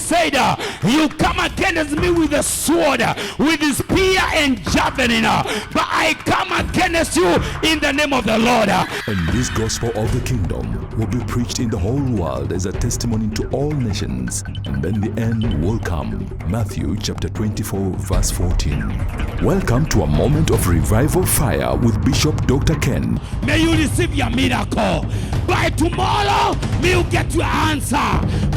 said, you come against me with a sword, with the spear and javelin, but I come against you in the name of the Lord. And this gospel of the kingdom will be preached in the whole world as a testimony to all nations, and then the end will come. Matthew chapter 24 verse 14. Welcome to a moment of revival fire with Bishop Dr. Ken. May you receive your miracle. By tomorrow, may you get your answer.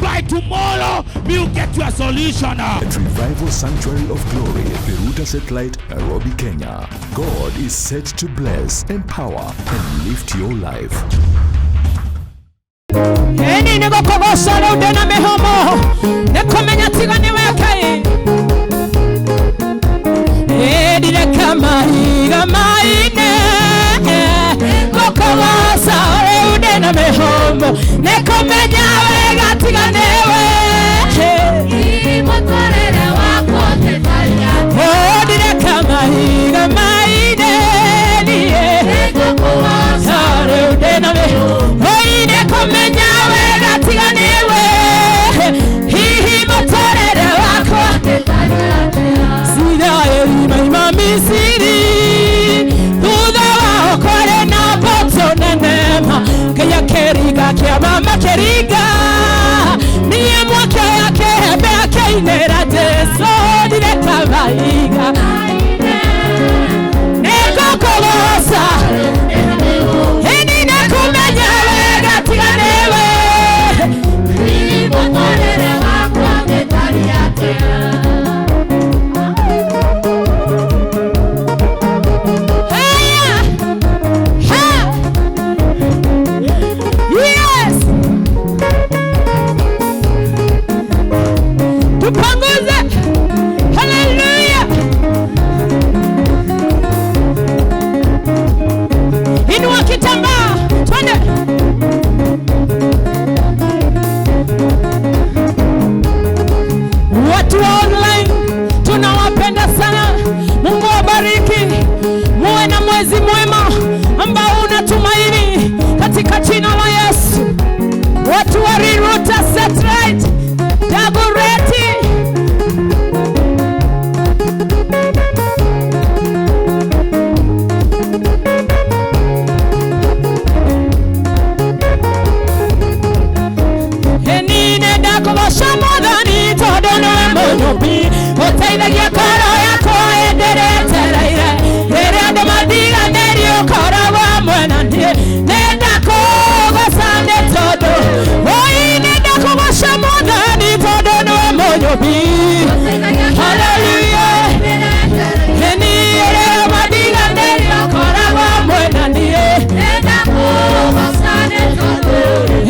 By tomorrow, may you get your solution. At Revival Sanctuary of Glory, Biruta Satellite, Nairobi, Kenya. God is set to bless, empower, and lift your life. Mama Keriga niye mwake yake beke inera Jesu direka baiga neko kolosa eni nakumenya wega tiganewe ibotorere wako metari yake. Watu wa Biruta Satellite, Dagoretti. Enine dakobasha modani todono monobi. Otaidagia karo yako enderete ire. Ere adamadiga nerio karo wa mwenandie. Nedako basande todo. Hallelujah. Eni ere madiga nerio korawa mwenandie.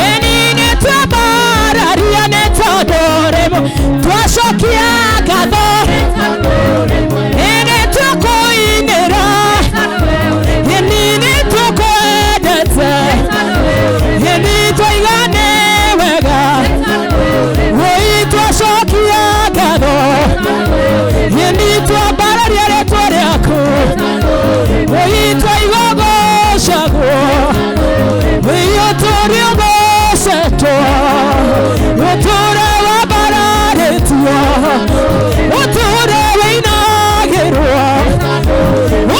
Eni netabara ria netadoremo. Twashokia gado. Eni toko inera. Eni netoko edete. Eni toigane wega. Woi twashokia gado. Eni twabara ria netadoreko. Woi twaigogo shago. Woi otoriogo seto. Otore wabara retio. Otore weinagerwa.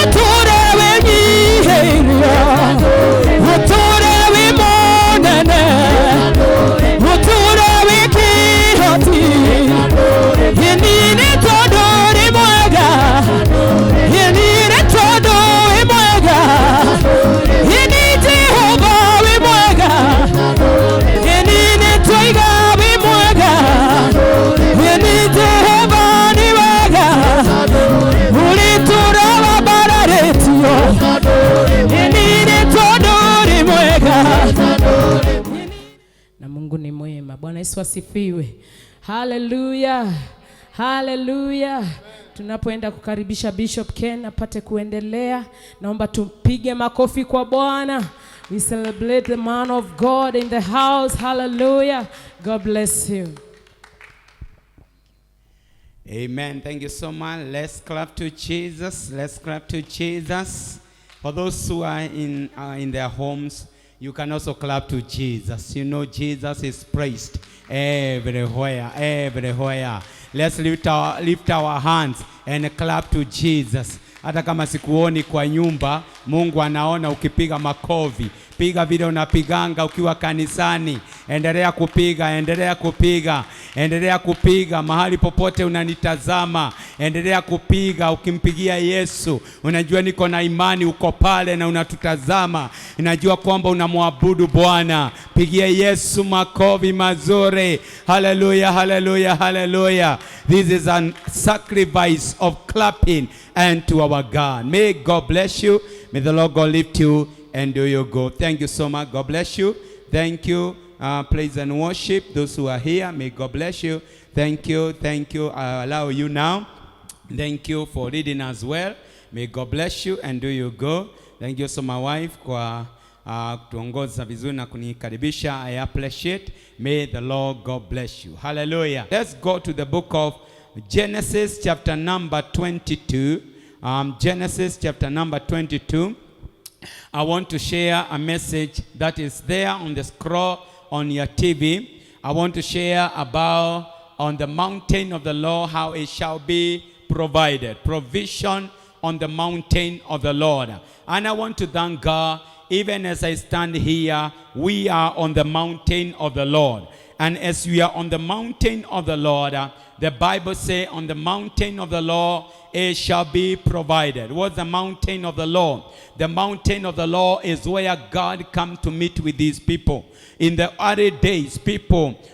Otore wenyiheria. Otore wemonene. Otore wekihoti. Yenine todore mwega. Yenine todore mwega. Yenite hogo we mwega. Yenine toiga we mwega. Yenite hogo ni mwega. Ulitura wabara retio. Yenine todore mwega. Na Mungu ni mwema. Bwana Yesu asifiwe. Hallelujah. Hallelujah. Tunapoenda kukaribisha Bishop Ken apate kuendelea, naomba tupige makofi kwa Bwana. We celebrate the man of God in the house. Hallelujah. God bless you. Amen. Thank you so much. Let's clap to Jesus. Let's clap to Jesus. For those who are in their homes, You can also clap to Jesus. You know Jesus is praised everywhere, everywhere. Let's lift our hands and clap to Jesus. Hata kama sikuoni kwa nyumba, Mungu anaona ukipiga makofi. Piga vile unapiganga ukiwa kanisani. Endelea kupiga, endelea kupiga, endelea kupiga mahali popote unanitazama. Endelea kupiga ukimpigia Yesu. Unajua niko na imani uko pale na unatutazama. Unajua kwamba unamwabudu Bwana. Pigia Yesu makofi mazuri. Hallelujah, hallelujah, hallelujah. This is a sacrifice of clapping unto our God. May God bless you. May the Lord God lift you and do you good. Thank you so much. God bless you. Thank you. Praise and worship. Those who are here, may God bless you. Thank you. Thank you. I allow you now. Thank you for reading as well. May God bless you and do you good. Thank you so my wife kwa kutuongoza vizuri na kunikaribisha. I appreciate. May the Lord God bless you. Hallelujah. Let's go to the book of Genesis chapter number 22. Genesis chapter number 22. I want to share a message that is there on the scroll on your TV. I want to share about on the mountain of the Lord, how it shall be provided. Provision on the mountain of the Lord. And I want to thank God, even as I stand here, we are on the mountain of the Lord. And as we are on the mountain of the Lord, the Bible says on the mountain of the Lord, it shall be provided. What's the mountain of the Lord? The mountain of the Lord is where God comes to meet with these people. In the early days,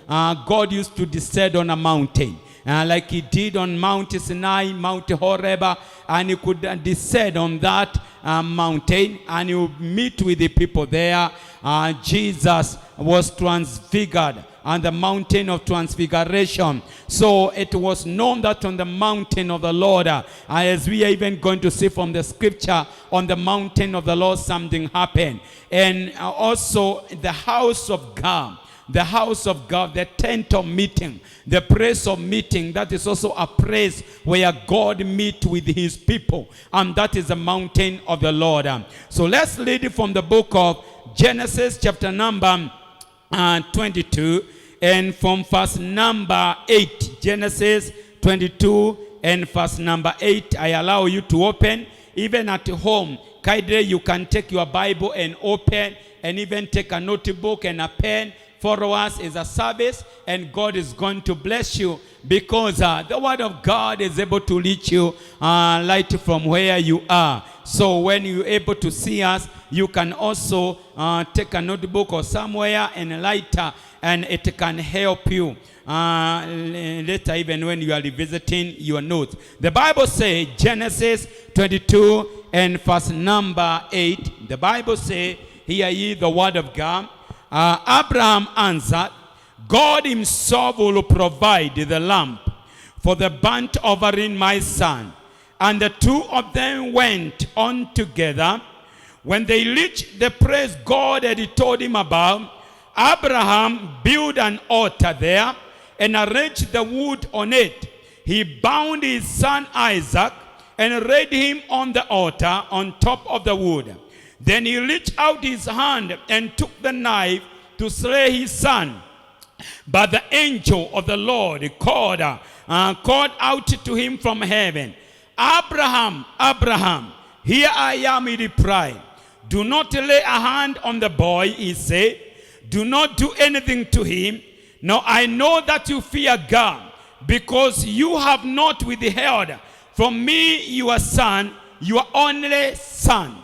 God used to descend on a mountain. Like he did on Mount Sinai, Mount Horeb, and he could descend on that mountain and he would meet with the people there. Jesus was transfigured on the mountain of transfiguration. So it was known that on the mountain of the Lord, as we are even going to see from the scripture, on the mountain of the Lord something happened. And also the house of God, the tent of meeting, the place of meeting, that is also a place where God meets with his people. And that is the mountain of the Lord. So let's read it from the book of Genesis chapter number 22 and from verse number 8. Genesis 22 and verse number 8. I allow you to open. Even at home, kindly you can take your Bible and open, and even take a notebook and a pen. For us is a service, and God is going to bless you, because the word of God is able to reach you right from where you are. So when you're able to see us, you can also take a notebook or somewhere and lighter, and it can help you later, even when you are revisiting your notes. The Bible says, Genesis 22 and verse number 8. The Bible says, hear ye the word of God. Abraham answered, God himself will provide the lamb for the burnt offering, my son. And the two of them went on together. When they reached the place God had told him about, Abraham built an altar there and arranged the wood on it. He bound his son Isaac and laid him on the altar on top of the wood. Then he reached out his hand and took the knife to slay his son. But the angel of the Lord called out to him from heaven, Abraham, Abraham. Here I am, he replied. Do not lay a hand on the boy, he said. Do not do anything to him. Now I know that you fear God, because you have not withheld from me your son, your only son.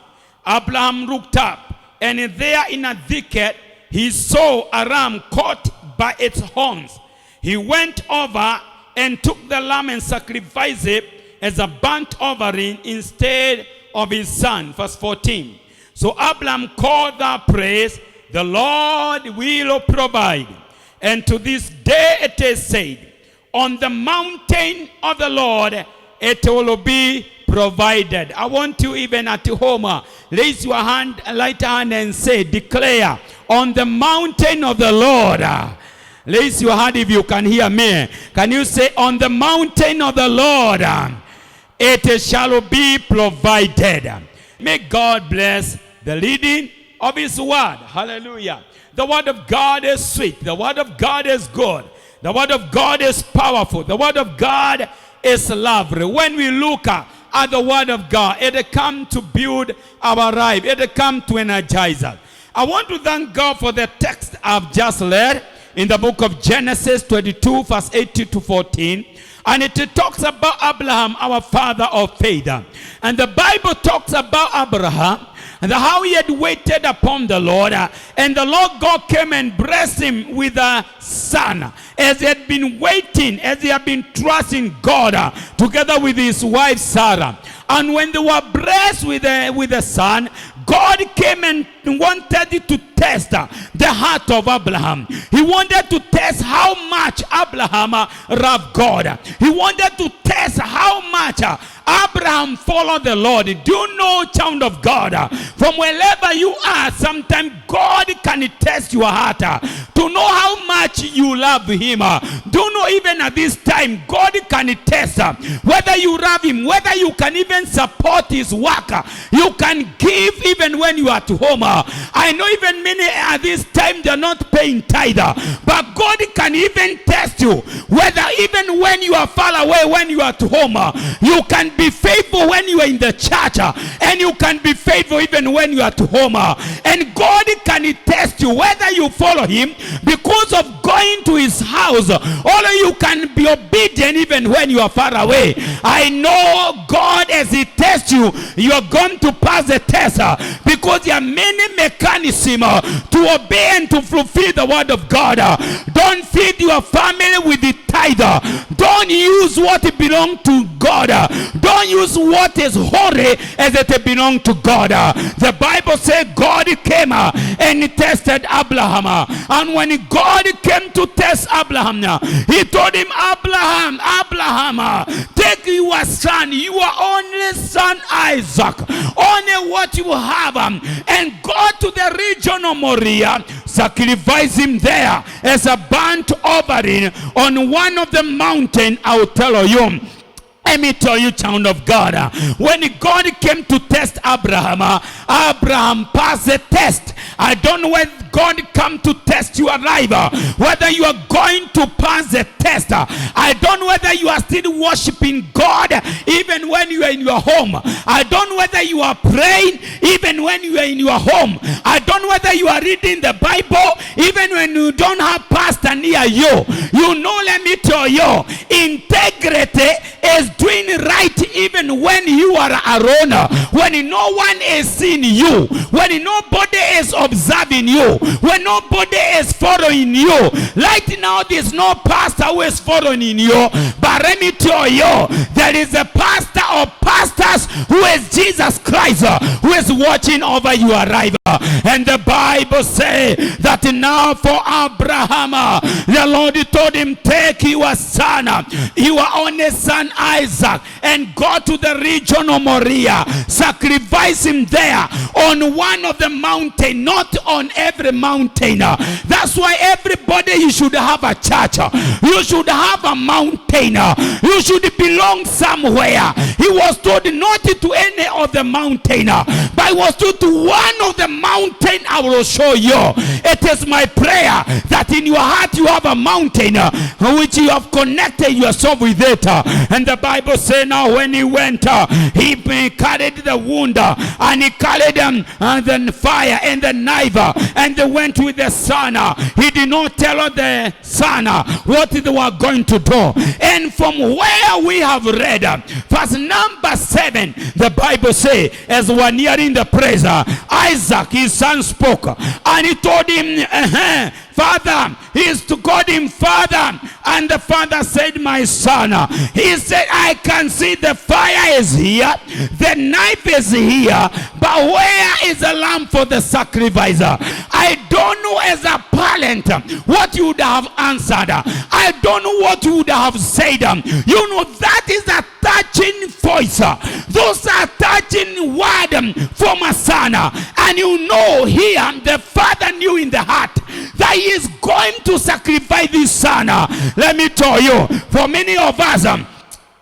Abraham looked up, and there in a thicket he saw a ram caught by its horns. He went over and took the lamb and sacrificed it as a burnt offering instead of his son. Verse 14. So Abraham called that place, the Lord will provide. And to this day it is said, on the mountain of the Lord it will be provided. I want you, even at home, raise your hand, light hand, and say, declare, on the mountain of the Lord. Raise your hand if you can hear me. Can you say, on the mountain of the Lord it shall be provided. May God bless the reading of his word. Hallelujah. The word of God is sweet. The word of God is good. The word of God is powerful. The word of God is lovely. When we look at the word of God, it comes to build our life. It comes to energize us. I want to thank God for the text I've just read in the book of Genesis 22, verse 18 to 14. And it talks about Abraham, our father of faith. And the Bible talks about Abraham and how he had waited upon the Lord. And the Lord God came and blessed him with a son. As he had been waiting, as he had been trusting God together with his wife Sarah. And when they were blessed with a son, God came and wanted to test the heart of Abraham. He wanted to test how much Abraham loved God. He wanted to test how much Abraham followed the Lord. Do you know, child of God, from wherever you are, sometimes God can test your heart to know how much you love him. Do you know, even at this time, God can test whether you love him, whether you can even support his work. You can give even when you are at home. I know even many at this time they are not paying tithe, but God can even test you whether even when you are far away, when you are at home, you can be faithful when you are in the church, and you can be faithful even when you are at home. And God can test you whether you follow him because of going to his house, or you can be obedient even when you are far away. I know God, as he tests you, you are going to pass the test because there are many mechanisms to obey and to fulfill the word of God. Don't feed your family with the tithe. Don't use what belongs to God. Don't use what is holy as it belongs to God. The Bible says God came and tested Abraham. And when God came to test Abraham, he told him, Abraham, take your son, your only son Isaac, only what you have, and go to the region of Moriah, sacrifice him there as a burnt offering on one of the mountains. I will tell you. Let me tell you, child of God, when God came to test Abraham, Abraham passed the test. I don't know when God come to test your life, whether you are going to pass the test. I don't know whether you are still worshiping God even when you are in your home. I don't know whether you are praying even when you are in your home. I don't know whether you are reading the Bible even when you don't have pastor near you. You know, let me tell you, integrity is doing right even when you are alone, when no one is seeing you, when nobody is observing you, when nobody is following you. Right now there's no pastor who is following you, but let me tell you, there is a pastor of pastors who is Jesus Christ, who is watching over your life. And the Bible says that now for Abraham, the Lord told him, take your son, your only son Isaac, and go to the region of Moriah, sacrifice him there on one of the mountains, not on every mountain. That's why everybody, you should have a church, you should have a mountain, you should belong somewhere. He was told not to any of the mountain, but he was told to one of the mountain I will show you. It is my prayer that in your heart you have a mountain which you have connected yourself with it. And the Bible says now when he went, he carried the wound, and he carried the fire and the knife, and they went with the son. He did not tell the son what they were going to do. And from where we have read, verse number 7, the Bible says, as we're nearing the praise, Isaac, his son, spoke, and he told him, Father. He is to call him Father. And the father said, my son. He said, I can see the fire is here, the knife is here, but where is the lamb for the sacrifice? I don't know as a parent what you would have answered. I don't know what you would have said. You know, that is a touching voice. Those are touching word from a son. And you know here, the father knew in the heart that he is going to sacrifice this son. Let me tell you, for many of us,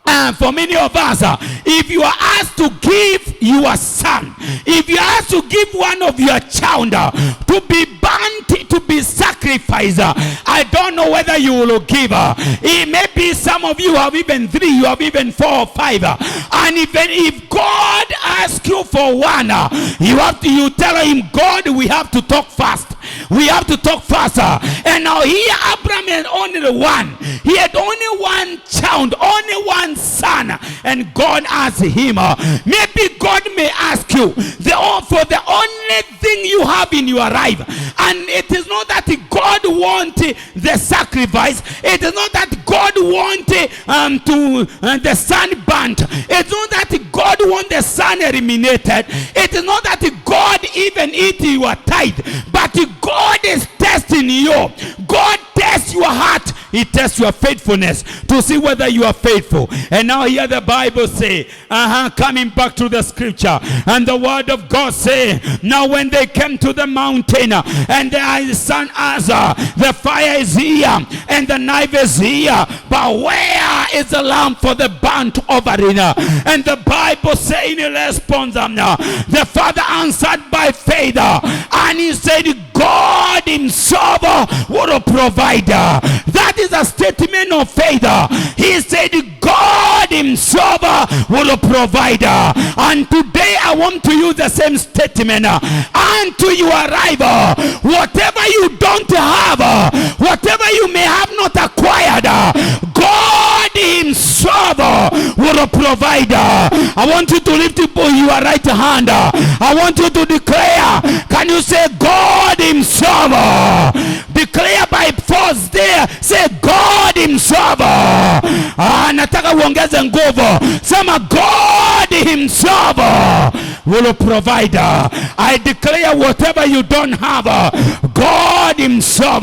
And for many of us, if you are asked to give your son, if you are asked to give one of your child to be burnt, to be sacrificed, I don't know whether you will give. It may be some of you have even 3, you have even 4 or 5. And even if God asks you for one, you tell him, God, we have to talk fast. We have to talk faster. And now here Abraham had only one. He had only one child, only one son. And God asked him, maybe God may ask you for the only thing you have in your life. And it is not that God wants the sacrifice. It is not that God wants the son burnt. It's not that God wants the son eliminated. It is not that God even eat your tithe. But God is testing you. God tests your heart. He tests your faithfulness to see whether you are faithful. And now here the Bible say, coming back to the scripture, and the word of God say, now when they came to the mountain, and the son asked, the fire is here and the knife is here, but where is the lamb for the burnt offering? And the Bible say in response, the father answered by faith, and he said, God himself will provide. That is a statement of faith. He said God himself will provide. And today I want to use the same statement. Until you arrive, whatever you don't have, whatever you may have not acquired, God himself will provide. I want you to lift up your right hand. I want you to declare. Can you say God himself? Declare by force there. Say God himself. Nataka uongeze nguvu. Sema God himself will provide. I declare whatever you don't have, God himself.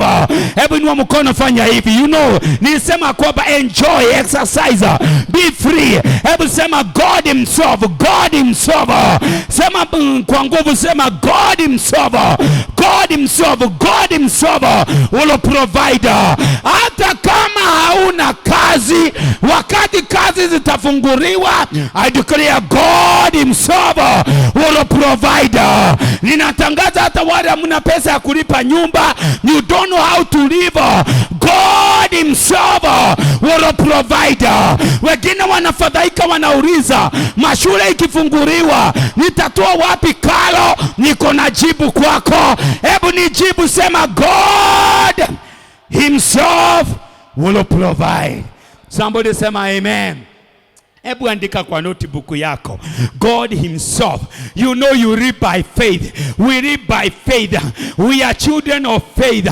Hebu inua mkono, fanya hivi. You know, nilisema kwamba enjoy, exercise, be free. Hebu sema God himself, God himself. Sema kwa nguvu, sema God himself, God himself, God himself will provide. Hata kama hauna kazi, wakati kazi zitafunguliwa, I declare God himself will provide. Ninatangaza hata wale hamna pesa ya kulipa nyumba, you don't know how to live, God himself will provide. Wengine wanafadhaika, wanauliza mashule ikifunguliwa nitatoa wapi karo? Niko na jibu kwako. Hebu nijibu, sema God himself will provide. Somebody sema amen. Hebu andika kwa notebook yako. God himself. You know you live by faith. We live by faith. We are children of faith.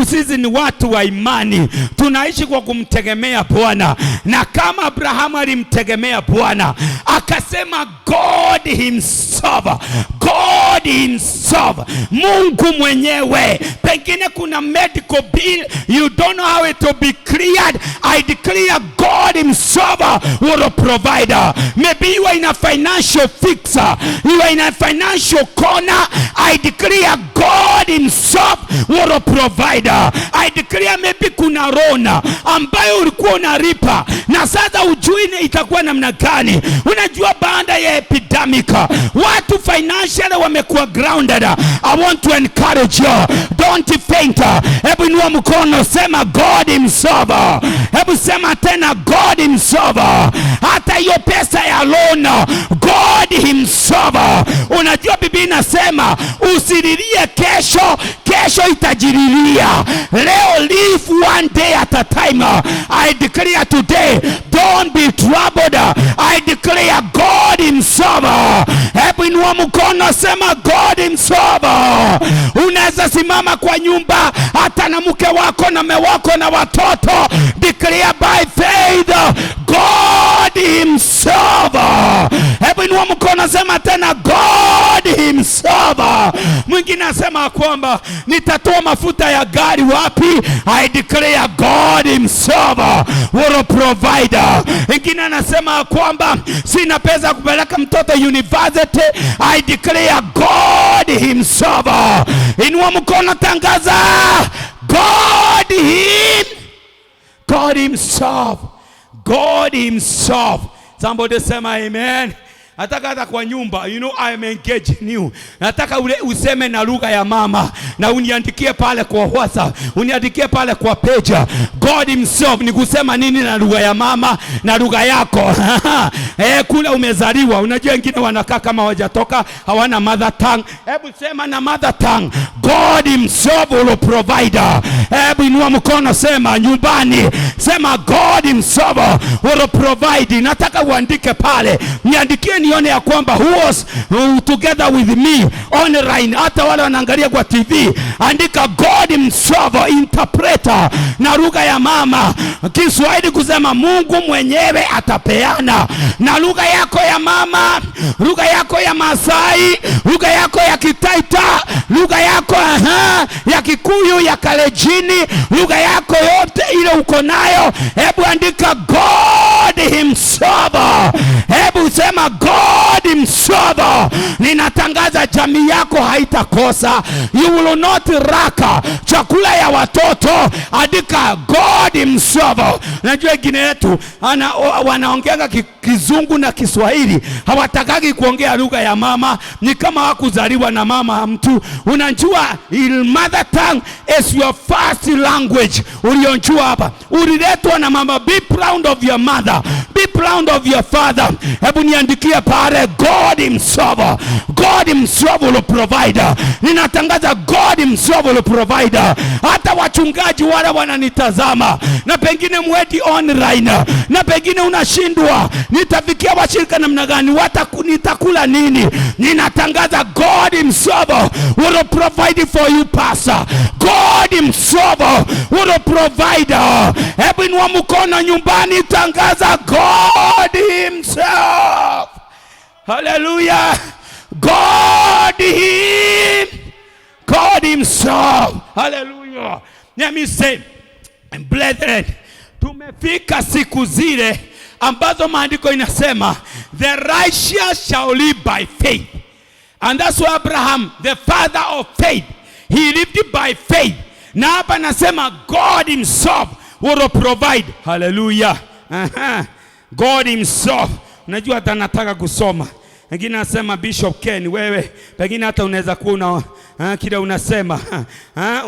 Sisi ni watu wa imani. Tunaishi kwa kumtegemea Bwana. Na kama Abrahamu alimtegemea Bwana, akasema God himself. God himself. Mungu mwenyewe. Pengine kuna medical bill, you don't know how it will be cleared. I declare God himself will provider. Maybe you are in a financial fixer, you are in a financial corner. I declare God himself will provider. I declare maybe kuna rona ambayo ulikuwa unalipa na sasa ujui itakuwa namna gani. Unajua baada ya epidemic watu financially wamekuwa grounded. I want to encourage you, don't faint. Hebu inua mkono, sema God himself. Hebu sema tena God himself. Hata hiyo pesa ya loan, God himself. Unajua Biblia inasema usililie kesho, kesho itajililia. Leo live one day at a time. I declare today, don't be troubled. I declare God himself. Hebu inua mkono, sema God himself. Unaweza simama kwa nyumba hata na mke wako na mume wako na watoto. Declare by faith God himself. Hebu inua mkono, sema tena God himself. Mwingine asema kwamba nitatoa mafuta ya gari wapi? I declare God himself will provide. Mwingine anasema kwamba sina pesa kupeleka mtoto university. I declare God himself. Inua mkono, tangaza God himself. God himself. Somebody sema amen. Nataka hata kwa nyumba, you know I am engaging you. Nataka useme na lugha ya mama na uniandikie pale kwa WhatsApp, uniandikie pale kwa page. God himself ni kusema nini na lugha ya mama na lugha yako. Kule umezaliwa, unajua wengine wanakaa kama hawajatoka, hawana mother tongue. Hebu sema na mother tongue. God himself will provide. Hebu inua mkono sema nyumbani, sema God himself will provide. Nataka uandike pale, niandikie nione ya kwamba who was together with me online. Hata wale wanaangalia kwa TV, andika God himself interpreter na lugha ya mama. Kiswahili kusema Mungu mwenyewe atapeana, na lugha yako ya mama, lugha yako ya Masai, lugha yako ya Kitaita, lugha yako ya Kikuyu, ya Kalejini, lugha yako yote ile uko nayo, hebu andika God himself. Hebu sema God himself. Ninatangaza jamii yako haitakosa. You will not lack chakula ya watoto. Andika God himself. Najua wengine wetu wanaongea Kizungu na Kiswahili, hawatakagi kuongea lugha ya mama. Ni kama hakuzaliwa na mama mtu. Unajua mother tongue is your first language. Ulionjua hapa, uliletwa na mama. Be proud of your mother, be proud of your father. Hebu niandikia pale God himself. God himself will provide. Ninatangaza God himself will provide. Hata wachungaji wale wananitazama, na pengine mwedi online, na pengine unashindwa nitafikia washirika namna gani, nitakula nini. Ninatangaza God himself will provide for you pastor. God himself will provide. Hebu inua mkono nyumbani, tangaza God himself. Hallelujah. God himself. Hallelujah. Let me say, brethren, tumefika siku zile ambazo maandiko inasema the righteous shall live by faith. And that's why Abraham, the father of faith, he lived by faith. Na hapa nasema God himself will provide. Hallelujah. God himself. Unajua hata nataka kusoma. Wengine nasema Bishop Ken, wewe pengine hata unaweza kuwa kile unasema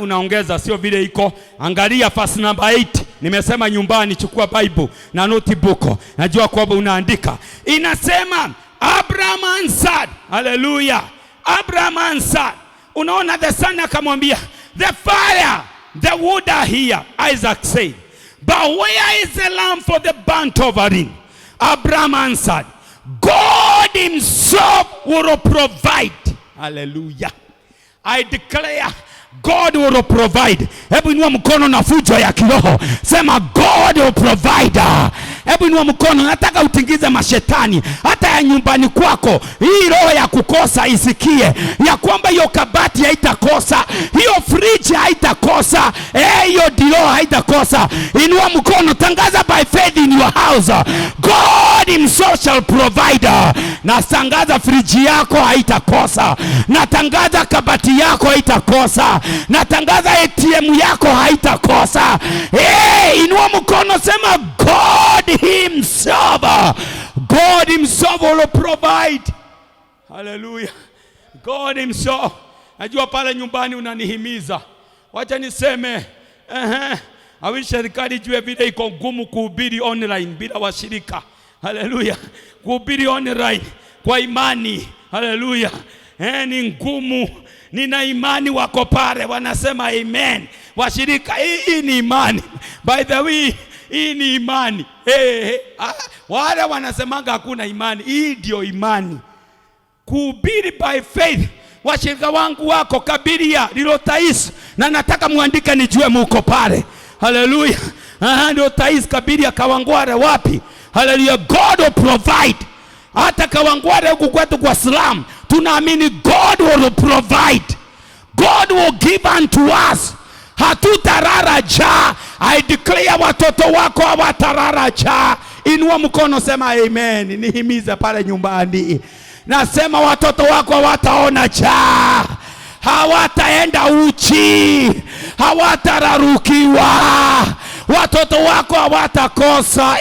unaongeza, sio vile iko. Angalia verse number 8. Nimesema nyumbani chukua Bible na notebook. Najua kwamba unaandika. Inasema Abraham answered. Hallelujah. Abraham answered. Unaona the son akamwambia, the fire, the wood are here. Isaac said, but where is the lamb for the burnt offering? Abraham answered, God himself will provide. Hallelujah. I declare God will provide. Hebu inua mkono na fujo ya kiroho, sema God will provide. Hebu inua mkono, nataka utingize mashetani hata ya nyumbani kwako. Hii roho ya kukosa isikie ya kwamba hiyo kabati haitakosa, hiyo fridge haitakosa, hiyo dilo haitakosa. Inua mkono, tangaza by faith in your house, God himself shall provide. Natangaza fridge yako haitakosa, natangaza kabati yako haitakosa, natangaza ATM yako haitakosa. Inua mkono, sema God himself. God himself will provide. Hallelujah. God himself. Najua pale nyumbani unanihimiza. Wacha niseme awish serikali jue vile iko ngumu kuhubiri online bila washirika. Hallelujah. Kuhubiri online kwa imani. Hallelujah. Ni ngumu. Nina imani wako pale wanasema amen. Washirika, hii ni imani. By the way, hii ni imani. Wale wanasemanga hakuna imani. Hii ndio imani. Kuhubiri by faith. Washirika wangu wako Kabiria, Lilotais, na nataka muandike nijue muko pale. Hallelujah. Lilotais, Kabiria, Kawangware wapi? Hallelujah. God will provide. Hata Kawangware huku kwetu kwa Islam, tunaamini God will provide. God will give unto us. Hatutarara ja. I declare watoto wako hawatarara ja. Inua mkono, sema amen. Nihimize pale nyumbani. Nasema watoto wako hawataona ja. Hawataenda uchi. Hawatararukiwa. watoto wako hawatakosa.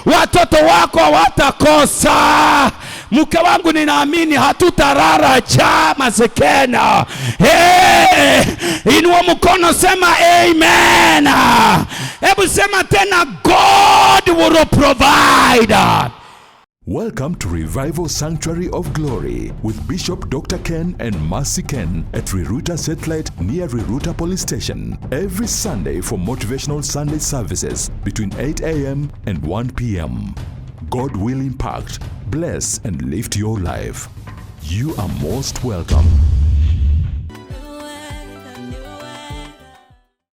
Watoto wako hawatakosa. Mke wangu, ninaamini hatutarara cha masekena. Inua mkono, sema amen. Hebu sema tena, God will provide. Welcome to Revival Sanctuary of Glory with Bishop Dr. Ken and Mercy Ken at Riruta Satellite near Riruta Police Station. Every Sunday for motivational Sunday services between 8 a.m. and 1 p.m. God will impact, bless, and lift your life. You are most welcome.